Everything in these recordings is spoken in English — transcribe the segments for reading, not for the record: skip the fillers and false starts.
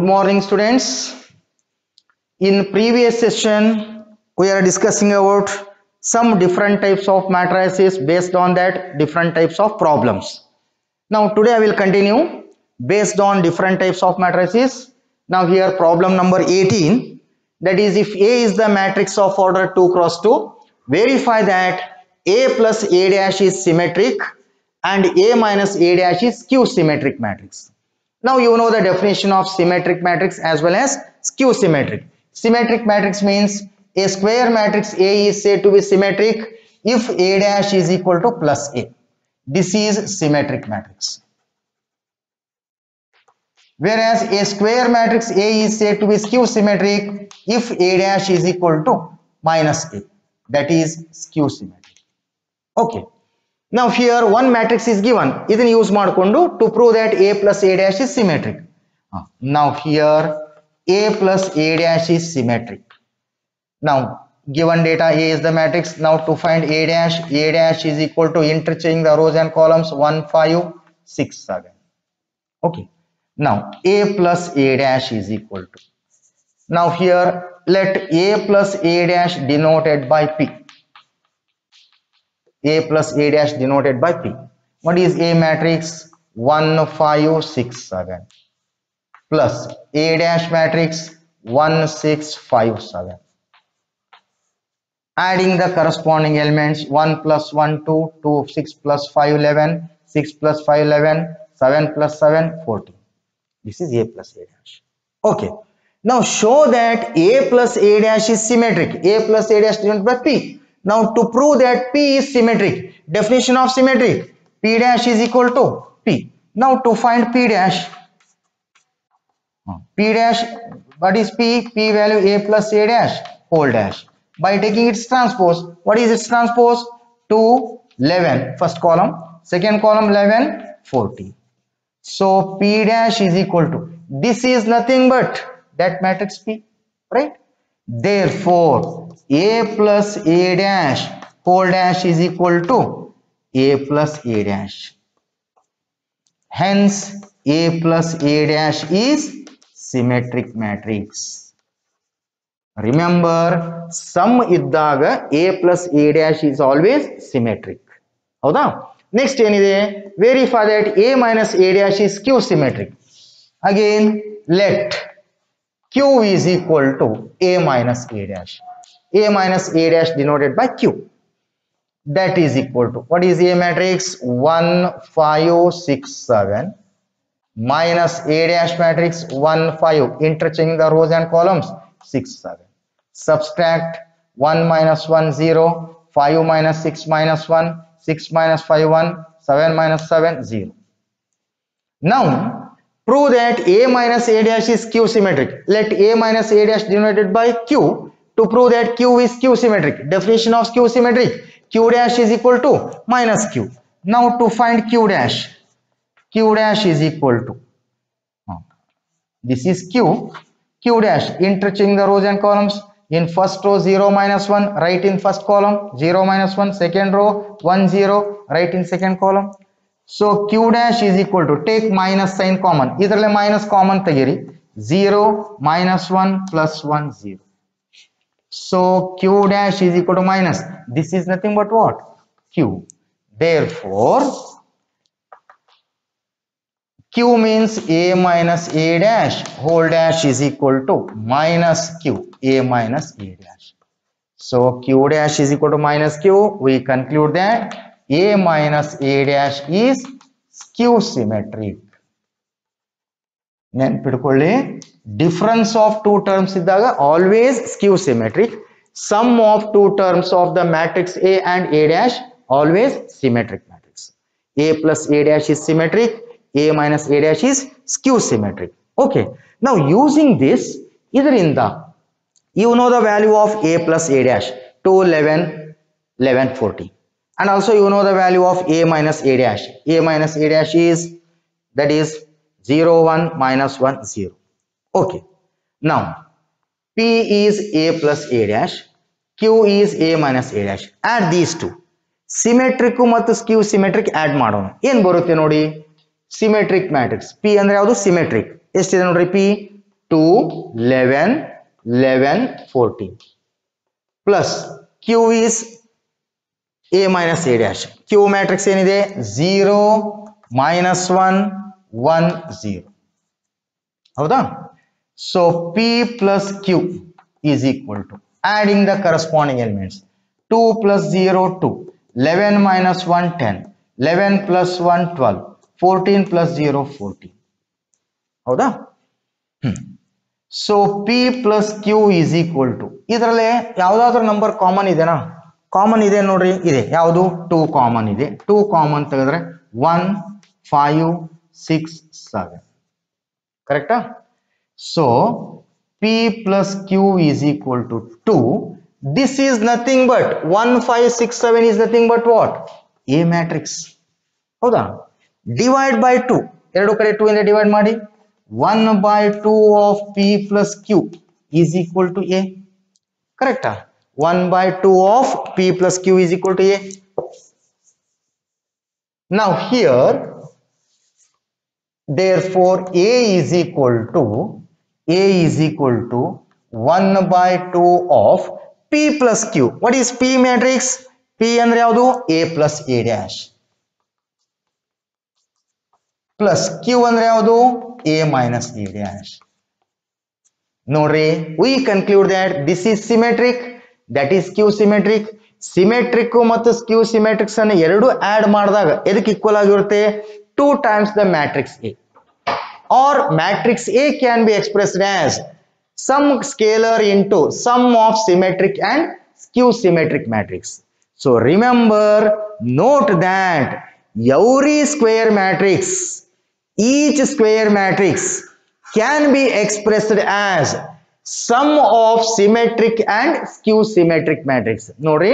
Good morning, students. In previous session we are discussing about some different types of matrices. Based on that, different types of problems. Now today I will continue based on different types of matrices. Now here problem number 18, that is, if A is the matrix of order 2 cross 2, verify that A plus A dash is symmetric and A minus A dash is skew symmetric matrix. Now you know the definition of symmetric matrix as well as skew symmetric. Symmetric matrix means a square matrix A is said to be symmetric if A dash is equal to plus A. This is symmetric matrix. Whereas a square matrix A is said to be skew symmetric if A dash is equal to minus A. That is skew symmetric. Okay. Now here one matrix is given. Idನ್ನು use ಮಾಡಿಕೊಂಡು to prove that A plus A dash is symmetric. Now here A plus A dash is symmetric. Now given data A is the matrix. Now to find A dash is equal to, interchange the rows and columns, 1 5 6 7. Okay. Now A plus A dash is equal to, now here let A plus A dash denoted by P. A plus A dash denoted by P. What is A matrix? 1 5 6 7 plus A dash matrix 1 6 5 7. Adding the corresponding elements, 1 plus 1 2, 2 6 plus 5 11, 6 plus 5 11, 7 plus 7 14. This is A plus A dash. Okay. Now show that A plus A dash is symmetric. A plus A dash denoted by P. Now to prove that P is symmetric, definition of symmetric, P dash is equal to P. Now to find P dash, what is P? P value A plus A dash whole dash. By taking its transpose, what is its transpose? 2 11, first column, second column 11 14. So P dash is equal to, this is nothing but that matrix P, right? Therefore A plus A dash whole dash is equal to A plus A dash. Hence A plus A dash is symmetric matrix. Remember, sum iddaga A plus A dash is always symmetric. Howda? Next enide, verify that A minus A dash is skew symmetric. Again, let Q is equal to A minus A dash. A minus A dash denoted by Q. That is equal to, what is A matrix? 1 5 6 7 minus A dash matrix 1 5, interchanging the rows and columns, 6 7. Subtract 1 minus 1 0, 5 minus 6 minus 1, 6 minus 5 1, 7 minus 7 0. Now prove that A minus A dash is skew symmetric. Let A minus A dash denoted by Q to prove that Q is skew symmetric. Definition of skew symmetric, Q dash is equal to minus Q. Now to find Q dash is equal to, this is Q dash, interchanging the rows and columns. In first row 0 minus 1, write in first column, 0 minus 1, second row 1 0, write in second column. So Q dash is equal to, take minus sign common, idralle minus common tegiri, 0 minus 1 plus 1 0. So Q dash is equal to minus, this is nothing but what? Q. Therefore Q means A minus A dash whole dash is equal to minus Q, A minus A dash. So Q dash is equal to minus Q. We conclude that A minus A dash is skew symmetric. ನೆನಪಿಟ್ಕೊಳ್ಳಿ, difference of two terms ಇದ್ದಾಗ always skew symmetric. Sum of two terms of the matrix A and A dash always symmetric matrix. A plus A dash is symmetric, A minus A dash is skew symmetric. Okay. Now using this, idrinda you know the value of A plus A dash, 2 11 11 14, and also you know the value of A minus A dash. A minus A dash is, that is 0 1 minus 1 0. Okay. Now P is A plus A dash, Q is A minus A dash. Add these two, symmetric ಮತ್ತು skew symmetric add ಮಾಡೋಣ. ಏನು ಬರುತ್ತೆ ನೋಡಿ, symmetric matrix P ಅಂದ್ರೆ ಯಾವುದು? Symmetric. ಎಷ್ಟಿದೆ ನೋಡ್ರಿ P? 2, 11, 11, 14 plus Q is A minus A dash. Q matrix ಏನಿದೆ 0, -1, 1, 0. ಹೌದಾ? So P plus Q is equal to, adding the corresponding elements, 2 plus 0, 2, 11 minus 1, 10, 11 plus 1, 12, 14 plus 0, 14. ಹೌದಾ? So P plus Q is equal to, ಇದರಲ್ಲಿ ಯಾವುದಾದ್ರೂ number common ಇದೆನಾ? Common ಇದೆ ನೋಡ್ರಿ, ಇದೆ. ಯಾವುದು? 2 ಕಾಮನ್ ಇದೆ. 2 ಕಾಮನ್ ತೆಗೆದ್ರೆ 1, 5, 6, 7. ಕರೆಕ್ಟಾ? So P plus Q is equal to 2. This is nothing but 1, 5, 6, 7 is nothing but what? A matrix. ಹೌದಾ? Divide by 2. ಎರಡು ಕಡೆ 2 ಇಂದ ಡಿವೈಡ್ ಮಾಡಿ. 1 by 2 of P plus Q is equal to A. Correct? 1 by 2 of P plus Q is equal to A. Now here, therefore A is equal to 1 by 2 of P plus Q. What is P matrix? P andre yavadu? A plus A dash. Plus Q andre yavadu? A minus A dash. Nodri, we conclude that this is symmetric, that is Q symmetric. Symmetric ಮತ್ತು Q symmetrics ಅನ್ನು ಎರಡು add ಮಾಡಿದಾಗ ಎದಕ್ಕೆ equal ಆಗಿರುತ್ತೆ? 2 times the matrix A. Or matrix A can be expressed as some scalar into sum of symmetric and Q symmetric matrix. So remember, note that every square matrix, each square matrix can be expressed as sum of symmetric and skew symmetric matrix. Nodri,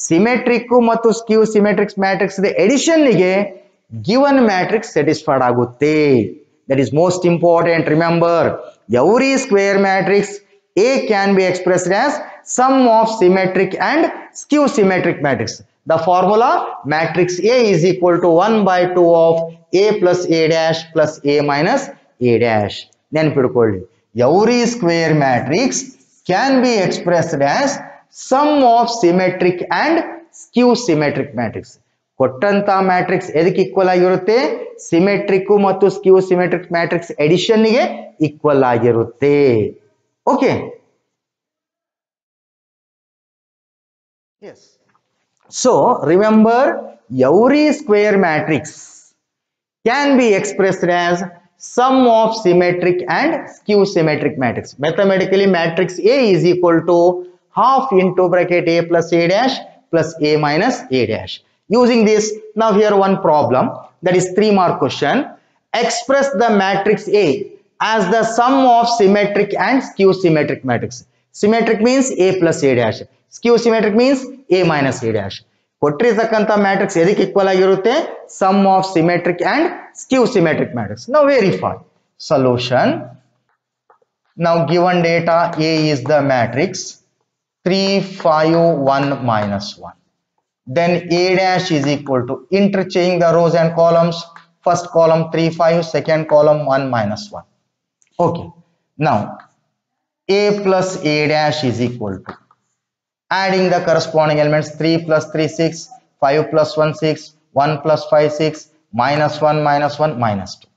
symmetric ಮತ್ತು skew symmetric matrix the addition ಗೆ given matrix satisfied ಆಗುತ್ತೆ. That is most important. Remember, every square matrix A can be expressed as sum of symmetric and skew symmetric matrix. The formula, matrix A is equal to 1 by 2 of A plus A dash plus A minus A dash. ನೆನಪಿಡ್ಕೊಳ್ಳಿ, every square matrix can be expressed as sum of symmetric and skew symmetric matrix. ಕೊಟ್ಟಂತ matrix ಎದಕ್ಕೆ equal ಆಗಿರುತ್ತೆ? Symmetric ಮತ್ತು ಸ್ಕ್ಯೂ symmetric matrix edition ಗೆ equal ಆಗಿರುತ್ತೆ. Okay, yes. So remember, every square matrix can be expressed as sum of symmetric and skew symmetric matrix. Mathematically, matrix A is equal to half into bracket A plus A dash plus A minus A dash. Using this, now here one problem, that is 3-mark question. Express the matrix A as the sum of symmetric and skew symmetric matrix. Symmetric means A plus A dash. Skew symmetric means A minus A dash. ಕೊಟ್ಟಿರತಕ್ಕಂತ matrix ಎದಕ್ಕೆ equal ಆಗಿರುತ್ತೆ? Sum of symmetric and skew symmetric matrix. Now verify. Solution. Now given data, A is the matrix 3, 5, 1, minus 1. Then A dash is equal to, interchange the rows and columns. First column 3, 5, second column 1, minus 1. Okay. Now A plus A dash is equal to, adding the corresponding elements, 3 plus 3, 6, 5 plus 1, 6, 1 plus 5, 6, minus 1, minus 1, minus 2.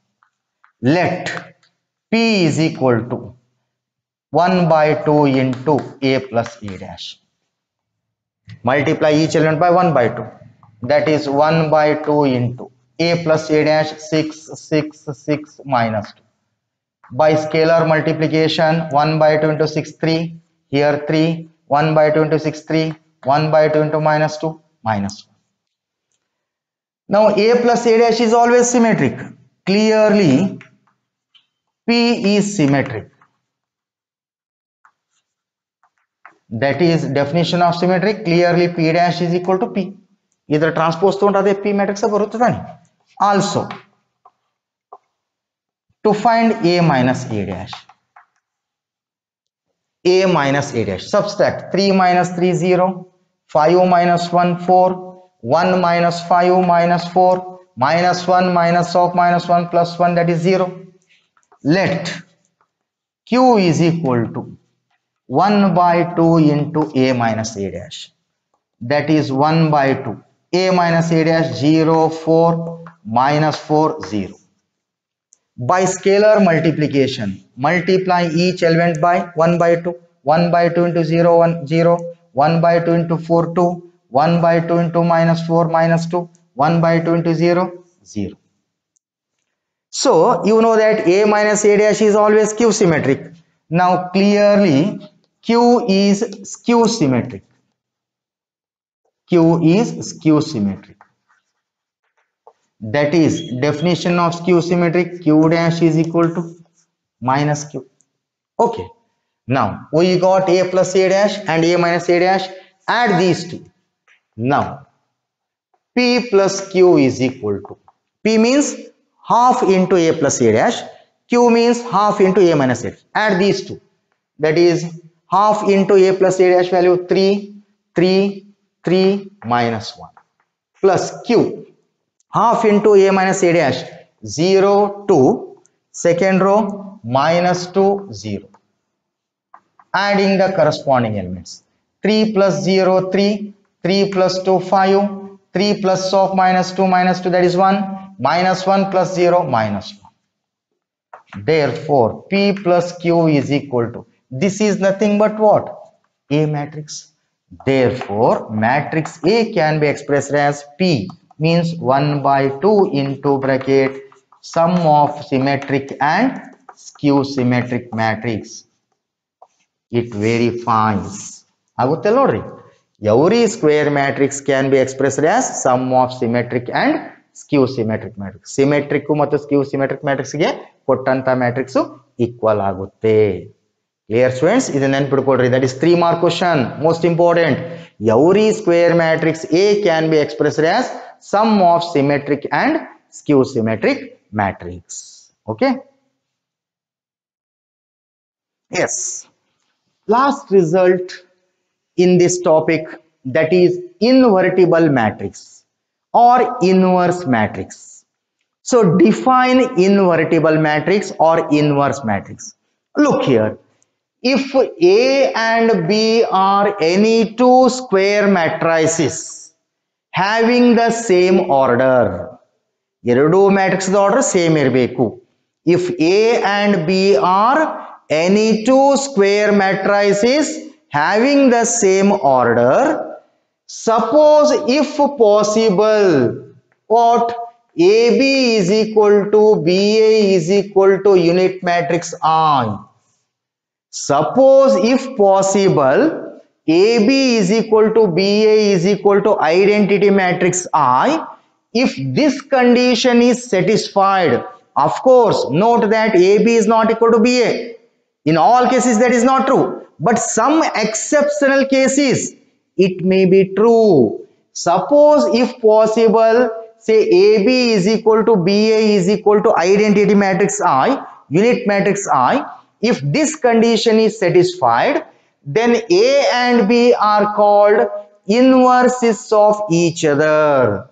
Let P is equal to 1 by 2 into A plus A dash. Multiply each element by 1 by 2. That is 1 by 2 into A plus A dash, 6, 6, 6, minus 2. By scalar multiplication, 1 by 2 into 6, 3. Here 3. 1 by 2 into 6, 3. 1 by 2 into minus 2, minus 1. Now A plus A dash is always symmetric. Clearly, P is symmetric. That is definition of symmetric. Clearly, P dash is equal to P. Either transpose to ade P matrix barutte tani. Also, to find A minus A dash. A minus A dash. Subtract 3 minus 3, 0. 5 minus 1, 4. 1 minus 5 minus 4. Minus 1 minus of minus 1 plus 1, that is 0. Let Q Q is equal to 1 by 2 into A minus A dash. That is 1 by 2. A minus A dash 0, 4, minus 4, 0. By scalar multiplication, multiply each element by 1 by 2. 1 by 2 into 0, 1, 0. 1 by 2 into 4, 2. 1 by 2 into minus 4, minus 2. 1 by 2 into 0, 0. So, you know that A minus A dash is always Q symmetric. Now, clearly, Q is skew symmetric. Q is skew symmetric. That is definition of skew symmetric. Q dash is equal to minus Q. Okay. Now we got A plus A dash and A minus A dash. Add these two. Now P plus Q is equal to, P means half into A plus A dash. Q means half into A minus A dash. Add these two. That is half into A plus A dash value 3, 3, 3 minus 1 plus Q. Half into A minus A dash 0, 2, second row minus 2, 0. Adding the corresponding elements. 3 plus 0, 3, 3 plus 2, 5, 3 plus of minus 2, that is 1, minus 1 plus 0, minus 1. Therefore, P plus Q is equal to, this is nothing but what? A matrix. Therefore, matrix A can be expressed as P means 1 by 2 into bracket sum of symmetric and skew symmetric matrix. It verifies. Agutte nodri. Every square matrix can be expressed as sum of symmetric and skew symmetric matrix. Symmetric ಮತ್ತು skew symmetric matrix ಗೆ ಕೊಟ್ಟಂತ matrix equal ಆಗುತ್ತೆ. Clear students? This is that is 3 mark question. Most important. Every square matrix A can be expressed as sum of symmetric and skew symmetric matrix. Okay. Yes. Last result in this topic, that is invertible matrix or inverse matrix. So define invertible matrix or inverse matrix. Look here. If A and B are any two square matrices having the same order, ಎರಡು matrix order same ಇರಬೇಕು. If A and B are any two square matrices having the same order, suppose if possible, what? AB is equal to BA is equal to unit matrix I. Suppose if possible, AB is equal to BA is equal to identity matrix I. If this condition is satisfied, of course, note that AB is not equal to BA. In all cases, that is not true. But some exceptional cases, it may be true. Suppose if possible, say AB is equal to BA is equal to identity matrix I, unit matrix I. If this condition is satisfied, then A and B are called inverses of each other.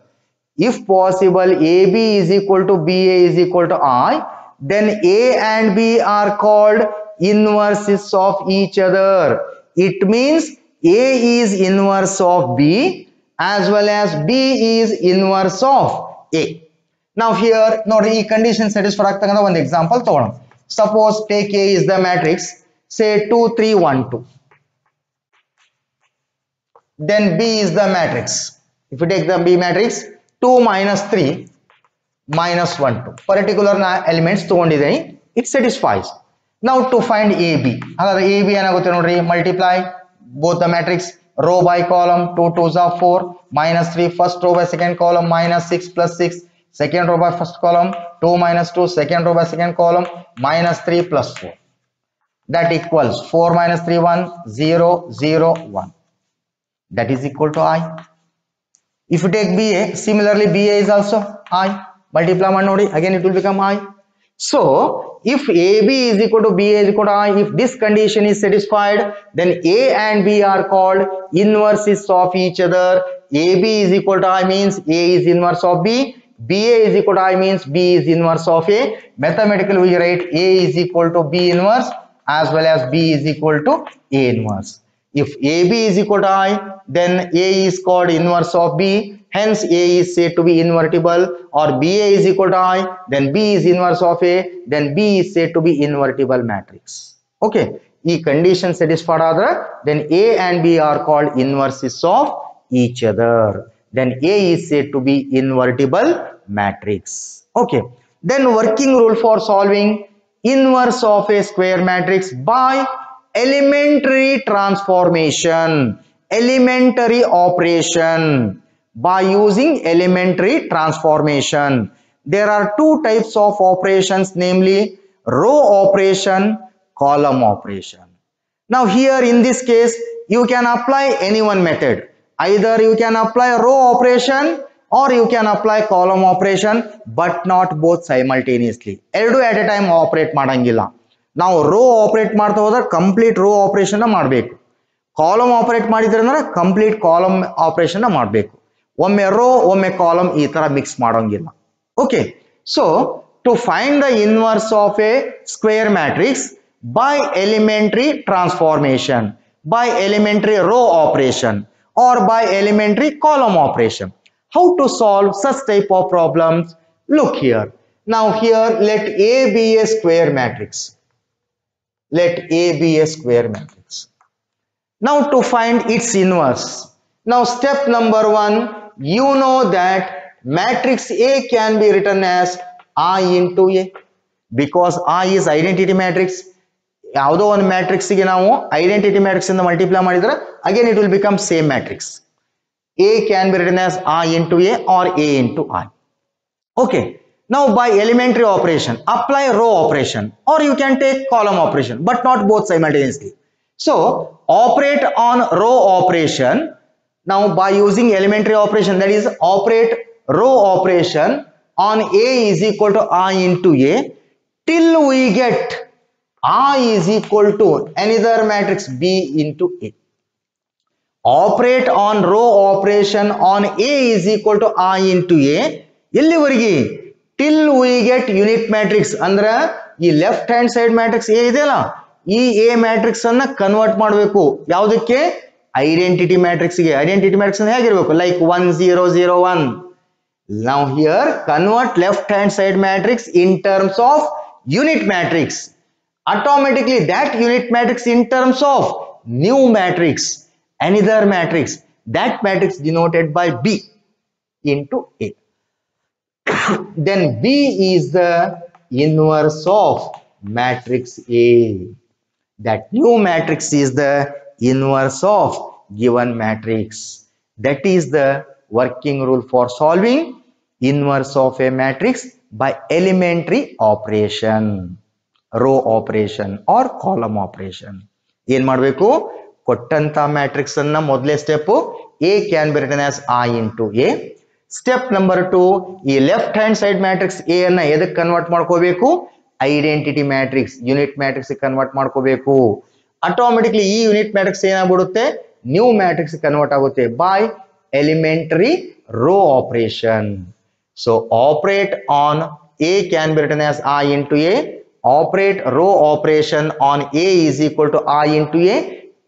If possible, AB is equal to BA is equal to I, then A and B are called inverses of each other. It means A is inverse of B as well as B is inverse of A. Now here, note this condition satisfied agtagana one example ತಗೊಳ್ಳೋಣ. Suppose take A is the matrix, say 2, 3, 1, 2. Then B is the matrix. If you take the B matrix, 2 minus 3 minus 1, 2. Particular elements ತಗೊಂಡಿದ್ದೀನಿ, it satisfies. Now to find AB. ಹಾಗಾದ್ರೆ AB ಏನಾಗುತ್ತೆ ನೋಡ್ರಿ, multiply both the matrix row by column. 2 2s are 4 minus 3 first row by second column minus 6 plus 6 second row by first column 2 minus 2 second row by second column minus 3 plus 4. That equals 4 minus 3 1 0 0 1. That is equal to I. If you take BA, similarly BA is also I. Multiply one node, again it will become I. So if AB is equal to BA is equal to I, if this condition is satisfied, then A and B are called inverses of each other. AB is equal to I means A is inverse of B. BA is equal to I means B is inverse of A. Mathematically we write A is equal to B inverse as well as B is equal to A inverse. If AB is equal to I, then A is called inverse of B, hence A is said to be invertible, or BA is equal to I, then B is inverse of A, then B is said to be invertible matrix. Okay, E condition satisfied other, then A and B are called inverses of each other. Then A is said to be invertible matrix. Okay, then working rule for solving inverse of a square matrix by elementary transformation, elementary operation, by using elementary transformation. There are two types of operations, namely row operation, column operation. Now here in this case, you can apply any one method. Either you can apply row operation or you can apply column operation, but not both simultaneously. Eradu at a time operate madangilla. Now row operate ಮಾಡ್ತಾ ಹೋದ್ರೆ complete row operation ಮಾಡಬೇಕು. Column operate ಮಾಡಿದ್ರೆ ಅಂದ್ರೆ complete column operation ಮಾಡಬೇಕು. ಒಮ್ಮೆ row ಒಮ್ಮೆ column ಈ ತರ mix ಮಾಡೋಂಗಿಲ್ಲ. Okay. So to find the inverse of a square matrix by elementary transformation, by elementary row operation, or by elementary column operation. How to solve such type of problems? Look here. Now here let A be a square matrix. Let A be a square matrix. Now to find its inverse. Now step number 1, you know that matrix A can be written as I into A, because I is identity matrix. ಯಾವುದೋ ಒಂದು matrix ಗೆ ನಾವು identity matrix ಇಂದ multiply ಮಾಡಿದ್ರೆ again it will become same matrix. A can be written as I into A or A into I. Okay, now by elementary operation apply row operation, or you can take column operation, but not both simultaneously. So operate on row operation. Now by using elementary operation, that is operate row operation on A is equal to I into A till we get I is equal to another matrix B into A. Operate on row operation on A is equal to I into A ಎಲ್ಲಿವರೆಗೆ till we get unit matrix. ಅಂದ್ರೆ ಈ left hand side matrix A ಇದೆಯಲ್ಲ, ಈ A matrix ಅನ್ನ convert ಮಾಡಬೇಕು ಯಾವುದಕ್ಕೆ? Identity matrix ಗೆ. Identity matrix ಹೇಗಿರಬೇಕು? Like 1 0 0 1. Now here convert left hand side matrix in terms of unit matrix. Automatically that unit matrix in terms of new matrix, another matrix, that matrix denoted by B into A. Then B is the inverse of matrix A. That new matrix is the inverse of given matrix. That is the working rule for solving inverse of a matrix by elementary operation, row operation or column operation. ಏನ್ ಮಾಡಬೇಕು? ಕೊಟ್ಟಂತ matrix ಅನ್ನ ಮೊದಲೇ step A can be written as I into A. Step number 2, ಈ left hand side matrix A ಅನ್ನ ಎದಕ್ಕೆ convert ಮಾಡ್ಕೋಬೇಕು? Identity matrix, unit matrix convert ಮಾಡ್ಕೋಬೇಕು. ಆಟೋಮೆಟಿಕ್ಲಿ ಈ ಯೂನಿಟ್ ಮ್ಯಾಟ್ರಿಕ್ಸ್ ಏನಾಗ್ಬಿಡುತ್ತೆ? ನ್ಯೂ ಮ್ಯಾಟ್ರಿಕ್ಸ್ ಕನ್ವರ್ಟ್ ಆಗುತ್ತೆ by elementary row operation. So operate on A can be written as I into A. Operate row operation on A is equal to I into A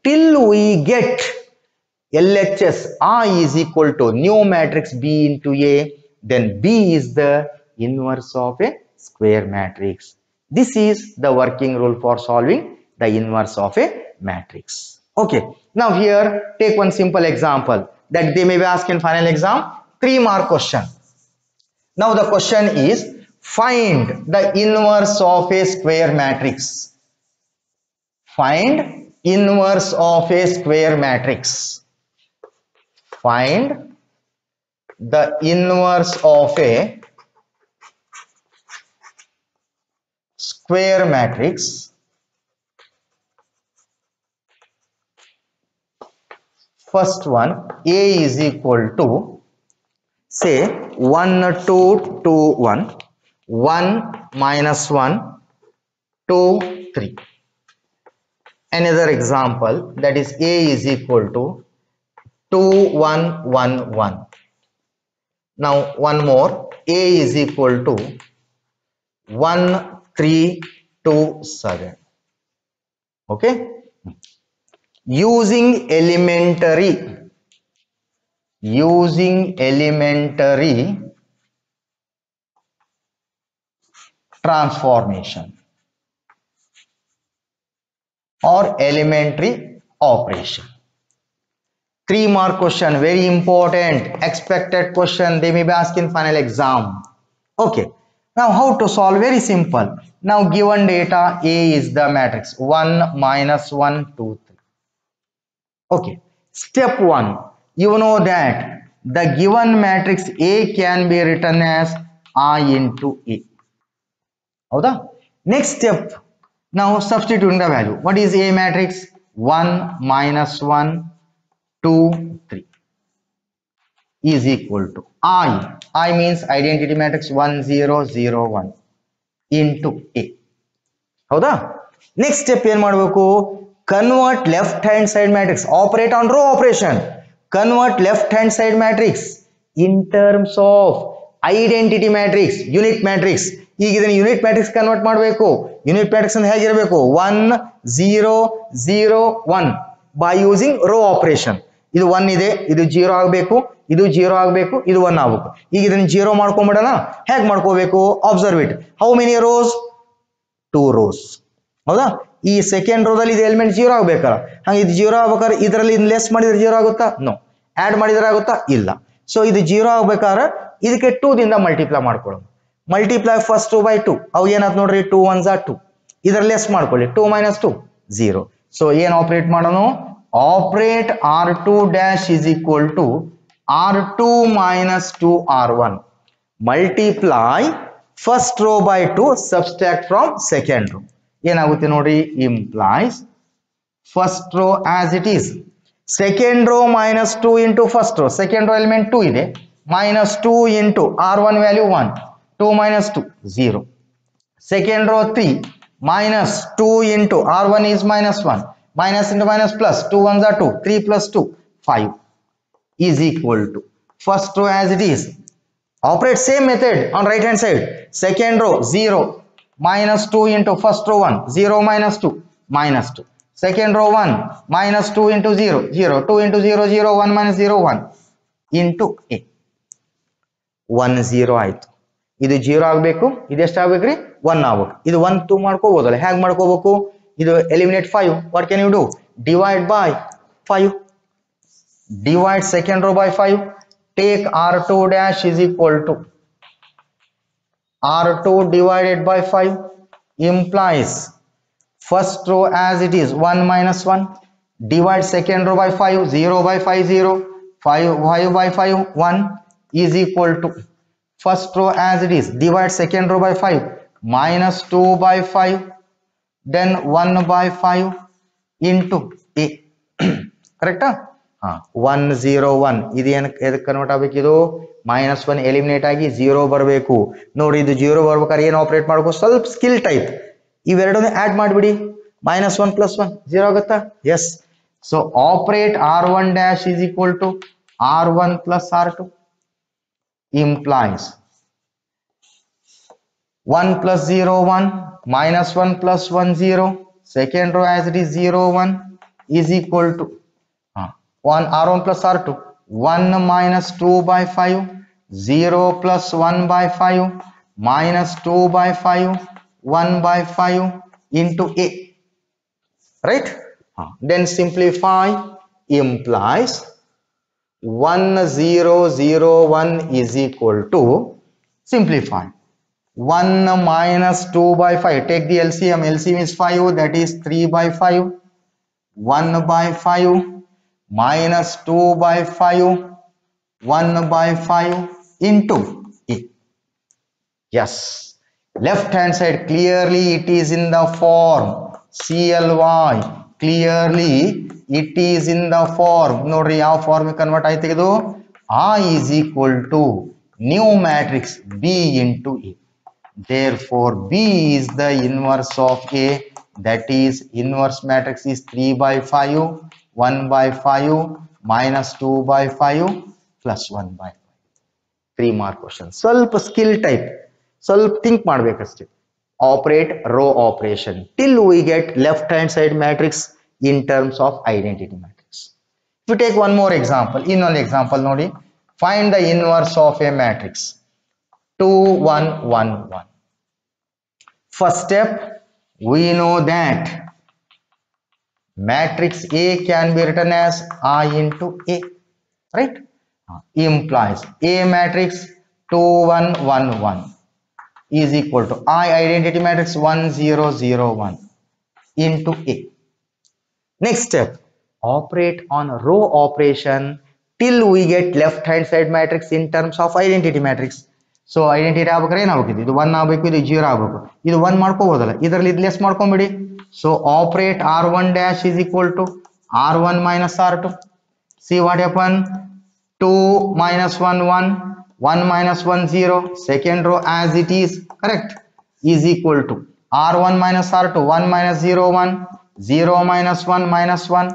till we get LHS I is equal to new matrix B into A. Then B is the inverse of a square matrix. This is the working rule for solving the inverse of a matrix. Okay. Now here take one simple example that they may be asked in final exam, 3-mark question. Now the question is, find the inverse of a square matrix. Find inverse of a square matrix. Find the inverse of a square matrix. First one, A is equal to, say 1 2 2 1, 1 minus 1 2 3. Another example, that is A is equal to 2 1 1 1. Now one more, A is equal to 1 3 2 7. Okay, using elementary transformation or elementary operation. 3 mark question, very important, expected question. They may be asked in final exam. Okay. Now how to solve? Very simple. Now given data A is the matrix 1 minus 1 2 3. Okay. Step 1. You know that the given matrix A can be written as I into A. Howda? Next step. Now substituting the value. What is A matrix? 1 minus 1 2 3 is equal to I means identity matrix 1 0 0 1 into A. ಹೌದಾ? Next step ಏನು ಮಾಡಬೇಕು? Convert left hand side matrix, operate on row operation. Convert left hand side matrix in terms of identity matrix, unit matrix. ಈಗ ಇದನ್ನ unit matrix convert ಮಾಡಬೇಕು. Unit matrix ಅಂದ್ರೆ ಹೇಗಿರಬೇಕು? 1 0 0 1 by using row operation. ಇದು 1 ಇದೆ, ಇದು 0 ಆಗಬೇಕು, ಇದು 0 ಆಗಬೇಕು, ಇದು 1 ಆಗಬೇಕು. ಈಗ ಇದನ್ನ 0 ಮಾಡ್ಕೊಂಡ್ಬಿಡೋಣ. ಹೇಗೆ ಮಾಡ್ಕೋಬೇಕು? Observe it. How many rose? 2 rose. ಹೌದಾ? ಈ ಸೆಕೆಂಡ್ ರೋದಲ್ಲಿ ಇದು ಎಲಿಮೆಂಟ್ 0 ಆಗಬೇಕಲ್ಲ. ಹಾಗೆ ಇದು 0 ಆಗ್ಬೇಕಾದ್ರೆ ಇದರಲ್ಲಿ ಲೆಸ್ ಮಾಡಿದ್ರೆ 0 ಆಗುತ್ತಾ? ನೋ. ಆಡ್ ಮಾಡಿದ್ರೆ ಆಗುತ್ತಾ? ಇಲ್ಲ. ಸೊ ಇದು 0 ಆಗ್ಬೇಕಾದ್ರೆ ಇದಕ್ಕೆ 2 ದಿಂದ ಮಲ್ಟಿಪ್ಲೈ ಮಾಡ್ಕೊಳ್ಳೋಣ. Multiply first 2 by 2. ಅವು ಏನಾಯ್ತು ನೋಡ್ರಿ? 2 1s are 2. ಇದರ ಲೆಸ್ ಮಾಡ್ಕೊಳ್ಳಿ. 2 minus 2 0. ಸೊ ಏನು ಆಪರೇಟ್ ಮಾಡೋಣ? Operate R2 dash is equal to R2 minus 2 R1. Multiply first row by 2, subtract from second row. ಏನಾಗುತ್ತೆ ನೋಡ್ರಿ? Implies first row as it is. Second row minus 2 into first row. Second row element 2 ಇದೆ. Minus 2 into R1 value 1. 2 minus 2 0. Second row 3 minus 2 into R1 is minus 1. Minus into minus plus 2 1s are 2. 3 plus 2 5 is equal to first row as it is. Operate same method on right hand side. Second row 0 minus 2 into first row 1. 0 minus 2 minus 2. Second row 1 minus 2 into 0 0. 2 into 0 0. 1 minus 0 1 into A. 1 0 ಆಯ್ತು. ಇದು 0 ಆಗಬೇಕು. ಇದು ಎಷ್ಟು ಆಗಬೇಕ್ರಿ? 1 ಆಗಬೇಕು. ಇದು 1 2 ಮಾಡ್ಕೋಬಹುದಲ್ಲ? ಹೇಗೆ ಮಾಡ್ಕೋಬೇಕು? ಇದು eliminate 5. What can you do? Divide by 5. Divide second row by 5. Take R2 dash is equal to R2 divided by 5 implies first row as it is 1 minus 1. Divide second row by 5. 0 by 5 0. 5 by 5 1 is equal to first row as it is. Divide second row by 5. Minus 2 by 5. Then 1 by 5 into A. Correct? 1 0 1 ಇದು ಏನಕ್ಕೆ convert ಆಗಬೇಕು? ಇದು -1 eliminate ಆಗಿ 0 ಬರಬೇಕು. ನೋಡಿ ಇದು 0 ಬರ್ಬೇಕಾದ್ರೆ ಏನು ಆಪರೇಟ್ ಮಾಡಬೇಕು? ಸ್ವಲ್ಪ ಸ್ಕಿಲ್ ಟೈಪ್. ಇವೆರಡನ್ನು ಆಡ್ ಮಾಡಿಬಿಡಿ. -1 + 1 0 ಆಗುತ್ತಾ? Yes. So operate R1 dash is equal to R1 plus R2 implies 1 plus 0 1 -1 plus 1 0. Second row as it is 0 1 is equal to 1 R1 plus R2. 1 minus 2 by 5. 0 plus 1 by 5. Minus 2 by 5. 1 by 5 into A. Right? Then simplify. Implies 1 0 0 1 is equal to, simplify, 1 minus 2 by 5. Take the LCM. LCM is 5. That is 3 by 5. 1 by 5. Minus 2 by 5, 1 by 5 into A. Yes. Left hand side, clearly it is in the form CLY. Clearly it is in the form. Nodri, how form convert I think I is equal to new matrix B into A. Therefore B is the inverse of A. That is inverse matrix is 3 by 5. 1 by 5 minus 2 by 5 plus 1 by 5. 3 mark question. ಸ್ವಲ್ಪ skill type, ಸ್ವಲ್ಪ think ಮಾಡಬೇಕಷ್ಟೇ. operate row operation till we get left hand side matrix in terms of identity matrix. If you take one more example, in one example nodi, find the inverse of a matrix 2 1 1 1. First step, we know that matrix A can be written as I into A, right? Implies A matrix 2 1 1 1 is equal to I identity matrix 1 0 0 1 into A. Next step, operate on row operation till we get left hand side matrix in terms of identity matrix. So identity ಆಗ್ಬೇಕಾದ್ರೆ ಏನಾಗಬೇಕು, ಇದು 1 ಆಗಬೇಕು, ಇದು 0 ಆಗಬೇಕು, ಇದು 1 ಮಾಡ್ಕೋಬಹುದಲ್ಲ, ಇದರಲ್ಲಿ ಇದು less ಮಾಡ್ಕೊಂಬಿಡಿ. So operate r1 dash is equal to r1 minus r2. See what happen, 2 minus 1 1 1 minus 1 0, second row as it is, correct, is equal to r1 minus r2 1 minus 0 1 0 minus 1 minus 1,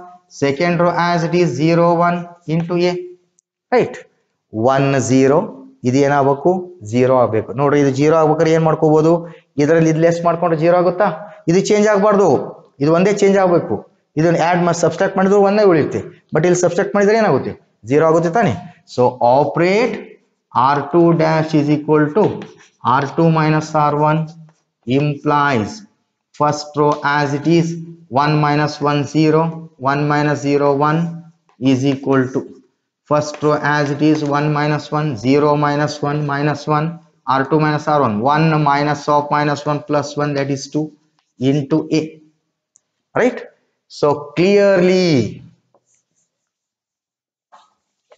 second row as it is 0 1 into A, right? 1 0 ಇದು ಏನಾಗಬೇಕು, 0 ಆಗಬೇಕು. ನೋಡ್ರಿ, ಇದು 0 ಆಗ್ಬೇಕಾದ್ರೆ ಏನ್ ಮಾಡ್ಕೋಬಹುದು, ಇದರಲ್ಲಿ ಇದು ಲೆಸ್ ಮಾಡ್ಕೊಂಡ್ರೆ 0 ಆಗುತ್ತಾ, ಇದು ಚೇಂಜ್ ಆಗಬಾರ್ದು, ಇದು ಒಂದೇ ಚೇಂಜ್ ಆಗಬೇಕು. ಇದನ್ನ ಆಡ್ ಮಾಡಿ ಸಬ್ಸ್ಟ್ರಾಕ್ಟ್ ಮಾಡಿದ್ರು ಒಂದೇ ಉಳಿಯುತ್ತೆ, ಬಟ್ ಇಲ್ಲಿ ಸಬ್ಸ್ಟ್ರಾಕ್ಟ್ ಮಾಡಿದ್ರೆ ಏನಾಗುತ್ತೆ, 0 ಆಗುತ್ತೆ ತಾನೆ. So operate r2 dash is equal to r2 minus r1 implies first row as it is 1 minus 1 0 1 minus 0 1 is equal to first row as it is 1 minus 1 0 minus 1 minus 1 r2 minus r1 1 minus of minus 1 plus 1, that is 2 into A, right? So clearly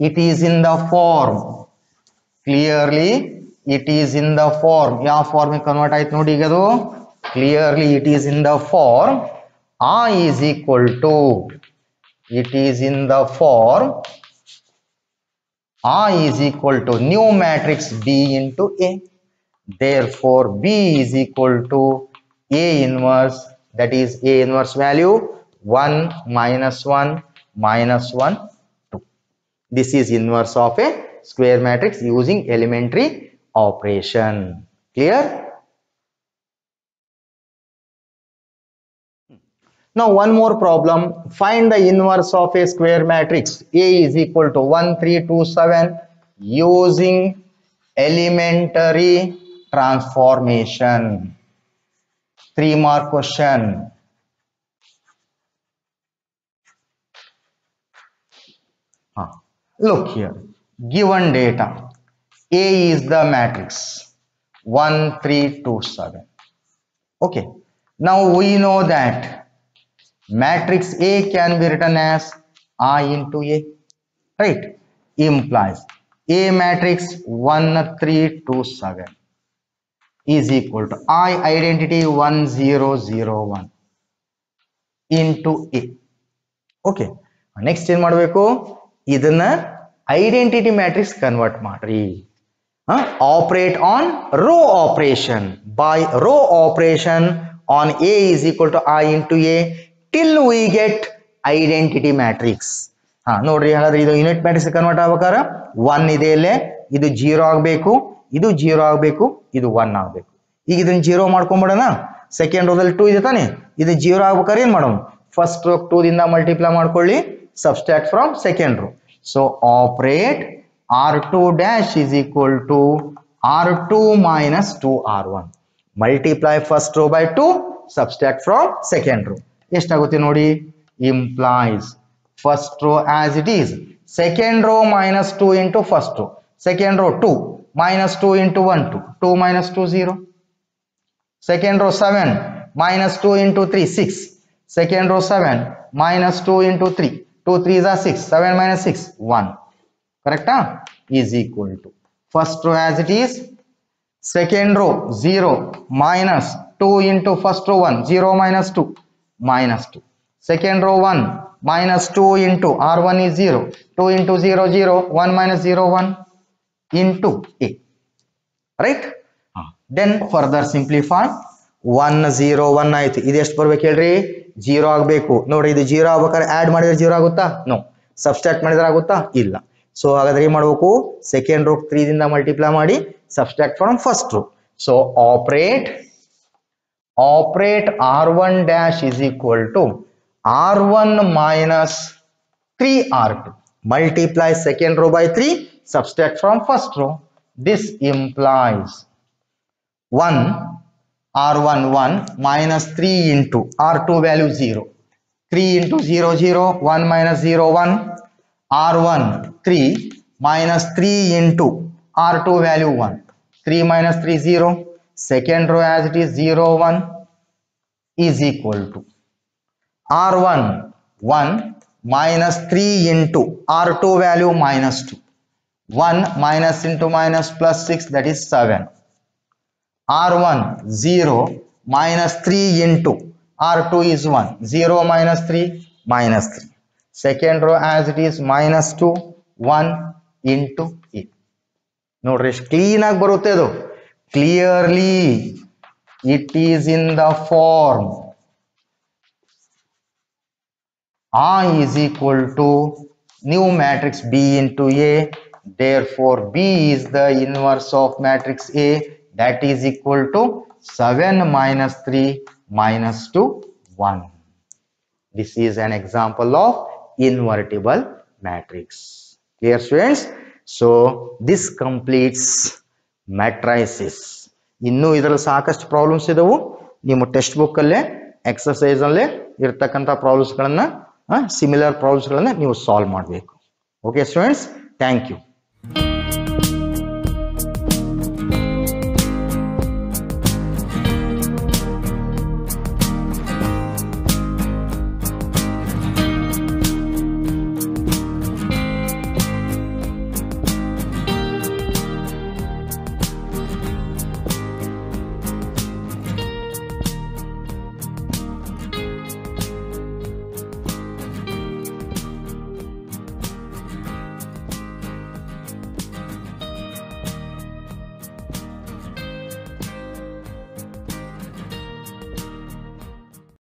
it is in the form, clearly it is in the form, ಯಾವ form convert ಆಯ್ತು ನೋಡಿ ಈಗ ಅದು. Clearly it is in the form I is equal to, it is in the form I is equal to new matrix B into A. Therefore B is equal to A inverse, that is A inverse value 1 minus 1 minus 1 2. This is inverse of a square matrix using elementary operation. Clear? Now one more problem, find the inverse of a square matrix A is equal to 1 3 2 7 using elementary transformation. 3 mark question. Look here, given data A is the matrix 1 3 2 7. Okay, now we know that matrix A can be written as I into A, right? Implies A matrix 1 3 2 7 is equal to I identity 1 0 0 1 into A. Okay, next ಏನು ಮಾಡಬೇಕು, ಇದನ್ನ identity matrix convert ಮಾಡ್ರಿ. Operate on row operation. By row operation on A is equal to I into A till we get identity matrix. ನೋಡ್ರಿ, ಹಾಗಾದ್ರೆ ಇದು unit matrix convert ಆಗ್ಬೇಕಾದ್ರೆ 1 ಇದೆ ಇಲ್ಲೇ, ಇದು 0 ಆಗಬೇಕು, ಇದು 0 ಆಗಬೇಕು, ಇದು 1 ಆಗಬೇಕು. ಈಗ ಇದನ್ನ 0 ಮಾಡ್ಕೊಂಡ್ಬಿಡೋಣ. ಸೆಕೆಂಡ್ ರೋದಲ್ಲಿ 2 ಇದೆ ತಾನೆ, ಇದು 0 ಆಗ್ಬೇಕಾದ್ರೆ ಏನ್ ಮಾಡೋಣ, ಫಸ್ಟ್ ರೋ 2 ದಿಂದ ಮಲ್ಟಿಪ್ಲೈ ಮಾಡ್ಕೊಳ್ಳಿ, subtract from second row. So operate r2 dash is equal to r2 minus 2r1. Multiply first row by 2, subtract from second row. ಎಷ್ಟಾಗುತ್ತೆ ನೋಡಿ, implies first row as it is, second row minus 2 into first row, second row 2 minus 2 into 1 2, 2 minus 2 0, second row 7 minus 2 into 3 6, second row 7 minus 2 into 3, 2 3s are 6, 7 minus 6 1, correct, is equal to first row as it is, second row 0 minus 2 into first row 1, 0 minus 2 minus 2, second row 1 minus 2 into r1 is 0, 2 into 0 0, 1 minus 0 1 into A, right? Then further simplify, 1 0 1 ಆಯ್ತು, ಇದು ಎಷ್ಟು ಬರ್ಬೇಕು ಹೇಳ್ರಿ, 0 ಆಗಬೇಕು. ನೋಡ್ರಿ, ಇದು 0 ಆಗ್ಬೇಕಾದ್ರೆ add ಮಾಡಿದ್ರೆ 0 ಆಗುತ್ತಾ, ನೋ. ಸಬ್ಸ್ಟ್ರಾಕ್ಟ್ ಮಾಡಿದ್ರೆ ಆಗುತ್ತಾ, ಇಲ್ಲ. ಸೊ ಹಾಗಾದ್ರೆ ಏನ್ ಮಾಡಬೇಕು, ಸೆಕೆಂಡ್ ರೋ 3 ದಿಂದ ಮಲ್ಟಿಪ್ಲೈ ಮಾಡಿ, subtract from first row. So operate operate r1 dash is equal to r1 minus 3r2. Multiply second row by 3, subtract from first row. This implies 1 r1 1 minus 3 into r2 value 0. 3 into 0 0, 1 minus 0 1, r1 3 minus 3 into r2 value 1. 3 minus 3 0. Second row as it is 0 1 is equal to r1 1 minus 3 into r2 value minus 2. 1 minus into minus plus 6, that is 7. r1 0 minus 3 into r2 is 1. 0 minus 3 minus 3. Second row as it is minus 2 1 into 8. ನೋಡ್ರಿ ಎಷ್ಟು clean ಆಗಿ ಬರುತ್ತೆ ಅದು. Clearly it is in the form I is equal to new matrix B into A. Therefore, B is the inverse of matrix A, that is equal to 7 minus 3 minus 2 1. This is an example of invertible matrix. Clear, students? So this completes matrices. ಇನ್ನು ಇದರಲ್ಲಿ ಸಾಕಷ್ಟು problems ಇದಾವು. ನಿಮ್ಮ text book ಅಲ್ಲೇ exercise ಅಲ್ಲೇ ಇರತಕ್ಕಂತ problems ಗಳನ್ನ similar problems ಗಳನ್ನ ನೀವು ಸಾಲ್ವ್ ಮಾಡಬೇಕು. Okay students, thank you.